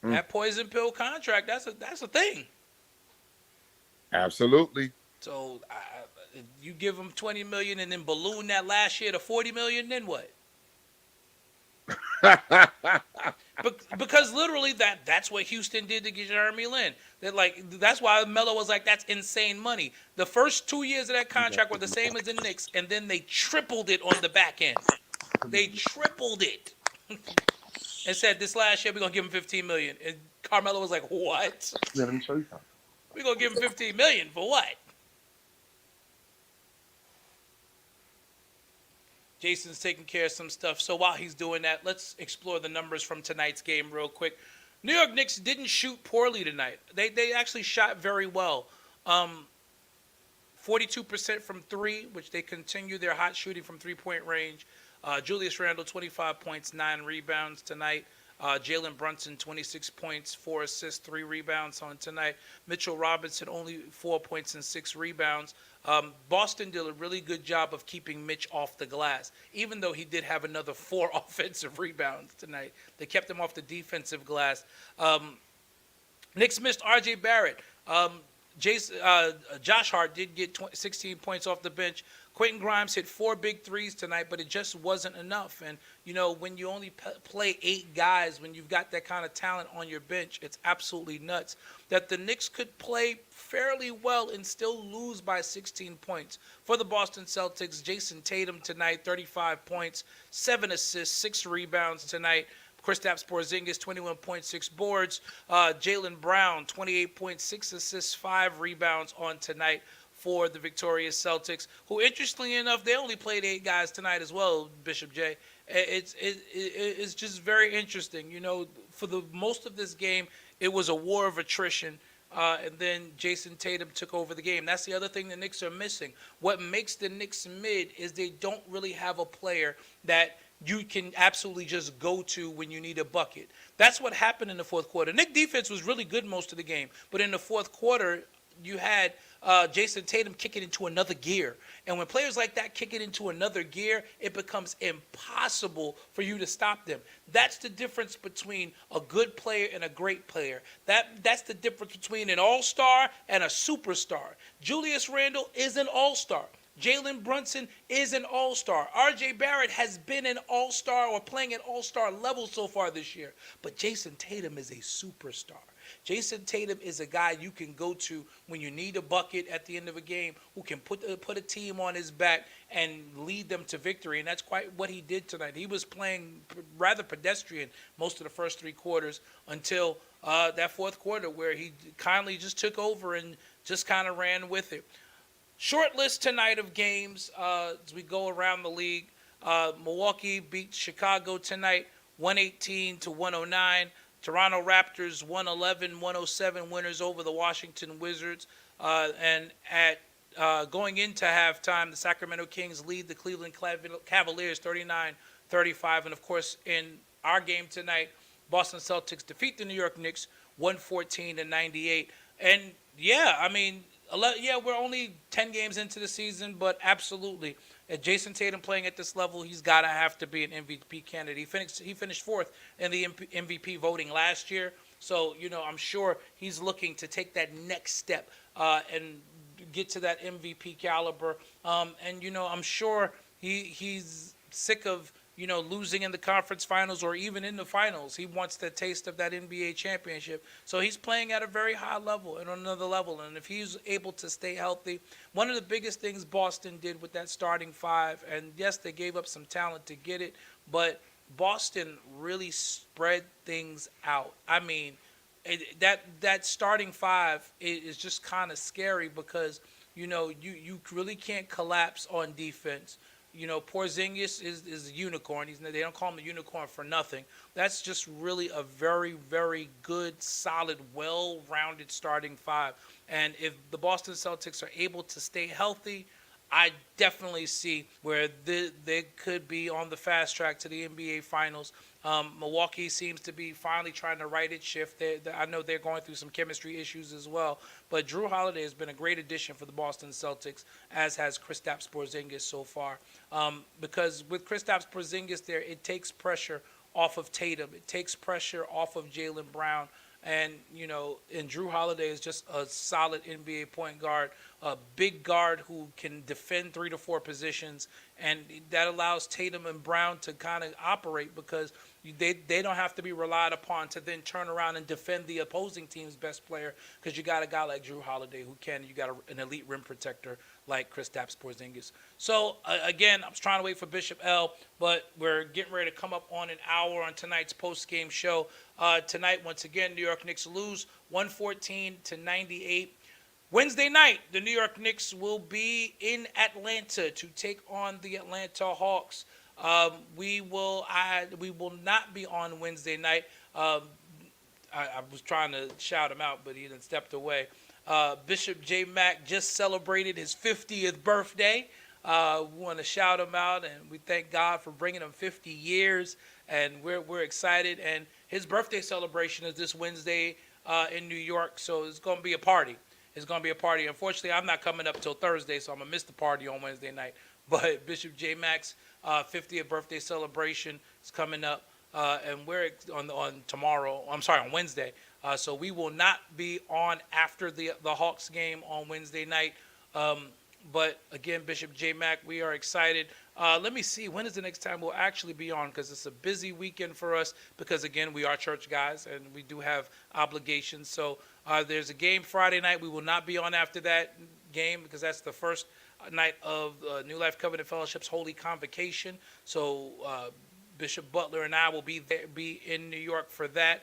That poison pill contract, that's a thing. Absolutely. So you give them $20 million and then balloon that last year to $40 million, then what? Because literally that's what Houston did to get Jeremy Lin. That's why Melo was like, that's insane money. The first 2 years of that contract were the same as the Knicks, and then they tripled it on the back end. They tripled it and said this last year we're gonna give him $15 million. And Carmelo was like, "What?" Let me show you something. We're gonna give him $15 million for what? Jason's taking care of some stuff. So while he's doing that, let's explore the numbers from tonight's game real quick. New York Knicks didn't shoot poorly tonight. They actually shot very well. 42% from three, which they continue their hot shooting from three-point range. Julius Randle, 25 points, 9 rebounds tonight. Jalen Brunson, 26 points, 4 assists, 3 rebounds on tonight. Mitchell Robinson, only 4 points and 6 rebounds. Boston did a really good job of keeping Mitch off the glass, even though he did have another 4 offensive rebounds tonight. They kept him off the defensive glass. Knicks missed R.J. Barrett. Josh Hart did get 16 points off the bench. Quentin Grimes hit 4 big threes tonight, but it just wasn't enough. And, when you only play 8 guys, when you've got that kind of talent on your bench, it's absolutely nuts that the Knicks could play fairly well and still lose by 16 points. For the Boston Celtics, Jason Tatum tonight, 35 points, 7 assists, 6 rebounds tonight. Kristaps Porzingis, 21.6 boards. Jaylen Brown, 28.6 assists, 5 rebounds on tonight for the victorious Celtics, who, interestingly enough, they only played 8 guys tonight as well, Bishop J. It's just very interesting. For the most of this game, it was a war of attrition. And then Jason Tatum took over the game. That's the other thing the Knicks are missing. What makes the Knicks mid is they don't really have a player that you can absolutely just go to when you need a bucket. That's what happened in the fourth quarter. Knicks defense was really good most of the game, but in the fourth quarter, you had Jason Tatum kick it into another gear. And when players like that kick it into another gear, it becomes impossible for you to stop them. That's the difference between a good player and a great player. That's the difference between an all-star and a superstar. Julius Randle is an all-star. Jalen Brunson is an all-star. R.J. Barrett has been an all-star or playing at all-star level so far this year. But Jason Tatum is a superstar. Jason Tatum is a guy you can go to when you need a bucket at the end of a game, who can put a team on his back and lead them to victory. And that's quite what he did tonight. He was playing rather pedestrian most of the first 3 quarters until that fourth quarter, where he kindly just took over and just kind of ran with it. Short list tonight of games as we go around the league. Milwaukee beat Chicago tonight, 118-109. Toronto Raptors 111-107 winners over the Washington Wizards. And going into halftime, the Sacramento Kings lead the Cleveland Cavaliers 39-35. And, of course, in our game tonight, Boston Celtics defeat the New York Knicks 114-98. And, we're only 10 games into the season, but absolutely, Jason Tatum playing at this level, he's got to have to be an MVP candidate. He finished 4th in the MVP voting last year, so I'm sure he's looking to take that next step and get to that MVP caliber. I'm sure he's sick of losing in the conference finals or even in the finals. He wants the taste of that NBA championship. So he's playing at a very high level and on another level. And if he's able to stay healthy, one of the biggest things Boston did with that starting 5, and yes, they gave up some talent to get it, but Boston really spread things out. I mean, that starting 5 is just kind of scary because, you really can't collapse on defense. Porzingis is a unicorn. They don't call him a unicorn for nothing. That's just really a very, very good, solid, well-rounded starting 5. And if the Boston Celtics are able to stay healthy, I definitely see where they could be on the fast track to the NBA Finals. Milwaukee seems to be finally trying to right its shift. I know they're going through some chemistry issues as well. But Drew Holiday has been a great addition for the Boston Celtics, as has Kristaps Porzingis so far. Because with Kristaps Porzingis there, it takes pressure off of Tatum. It takes pressure off of Jaylen Brown. And Drew Holiday is just a solid NBA point guard, a big guard who can defend 3 to 4 positions, and that allows Tatum and Brown to kind of operate because they don't have to be relied upon to then turn around and defend the opposing team's best player, because you got a guy like Drew Holiday who can. You got an elite rim protector like Kristaps Porzingis. So, again, I was trying to wait for Bishop L, but we're getting ready to come up on an hour on tonight's post-game show. Tonight, once again, New York Knicks lose 114-98. Wednesday night, the New York Knicks will be in Atlanta to take on the Atlanta Hawks. We will not be on Wednesday night. I was trying to shout him out, but he done stepped away. Bishop J. Mack just celebrated his 50th birthday. We want to shout him out, and we thank God for bringing him 50 years, and we're excited. And his birthday celebration is this Wednesday in New York, so it's going to be a party. It's going to be a party. Unfortunately, I'm not coming up till Thursday, so I'm going to miss the party on Wednesday night. But Bishop J. Mack's 50th birthday celebration is coming up. And we're on tomorrow. I'm sorry, on Wednesday. So we will not be on after the Hawks game on Wednesday night. But again, Bishop J. Mack, we are excited. Let me see, when is the next time we'll actually be on? Because it's a busy weekend for us. Because again, we are church guys and we do have obligations. So there's a game Friday night. We will not be on after that game because that's the first night of New Life Covenant Fellowship's Holy Convocation. So Bishop Butler and I will be in New York for that.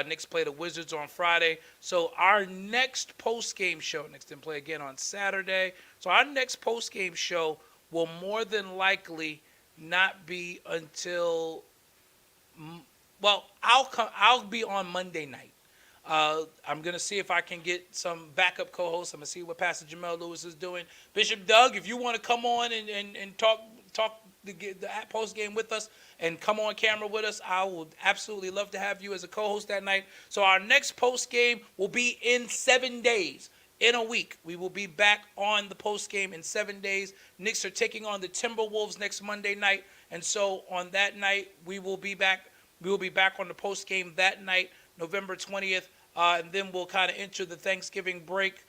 Knicks play the Wizards on Friday. So our next post-game show, Knicks didn't play again on Saturday. So our next post-game show will more than likely not be until, well, I'll be on Monday night. I'm going to see if I can get some backup co-hosts. I'm going to see what Pastor Jamel Lewis is doing. Bishop Doug, if you want to come on and talk the post game with us and come on camera with us, I would absolutely love to have you as a co-host that night. So our next post game will be in 7 days. In a week, we will be back on the post game in 7 days. Knicks are taking on the Timberwolves next Monday night, and so on that night we will be back. We will be back on the post game that night, November 20th, and then we'll kind of enter the Thanksgiving break.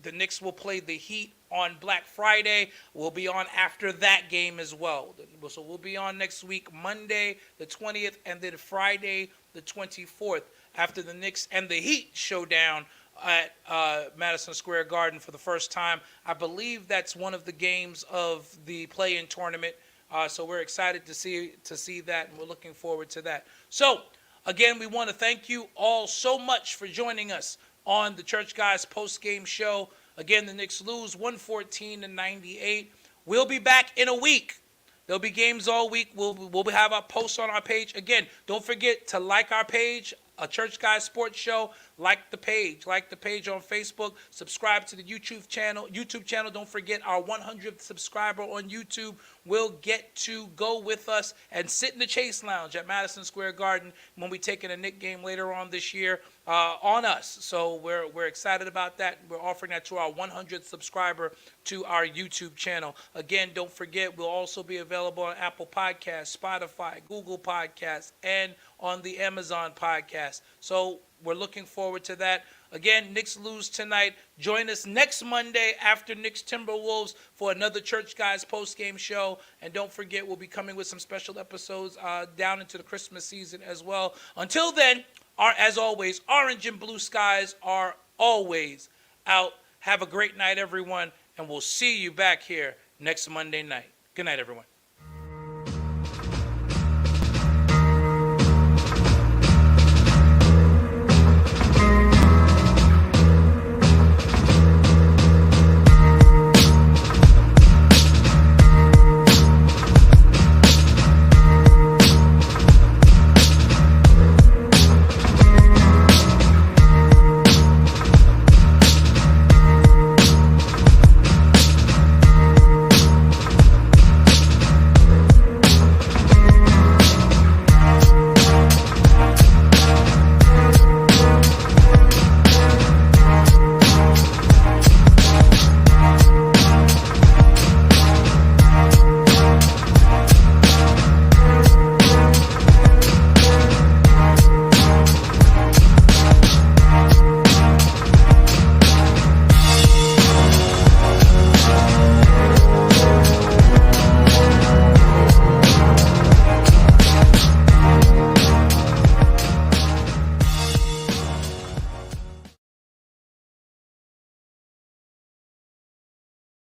The Knicks will play the Heat on Black Friday. We'll be on after that game as well. So we'll be on next week, Monday the 20th, and then Friday the 24th, after the Knicks and the Heat showdown at Madison Square Garden for the first time. I believe that's one of the games of the play-in tournament. So we're excited to see that, and we're looking forward to that. So again, we want to thank you all so much for joining us on the Church Guys post-game show. Again, the Knicks lose 114-98. We'll be back in a week. There'll be games all week. We'll have our posts on our page. Again, don't forget to like our page, a Church Guys Sports Show. Like the page on Facebook. Subscribe to the YouTube channel. Don't forget our 100th subscriber on YouTube will get to go with us and sit in the Chase Lounge at Madison Square Garden when we take in a Knicks game later on this year on us. So we're excited about that. We're offering that to our 100th subscriber to our YouTube channel. Again, don't forget, we'll also be available on Apple Podcasts, Spotify, Google Podcasts, and on the Amazon Podcast. So we're looking forward to that. Again, Knicks lose tonight. Join us next Monday after Knicks Timberwolves for another Church Guys post-game show. And don't forget, we'll be coming with some special episodes down into the Christmas season as well. Until then, as always, orange and blue skies are always out. Have a great night, everyone, and we'll see you back here next Monday night. Good night, everyone.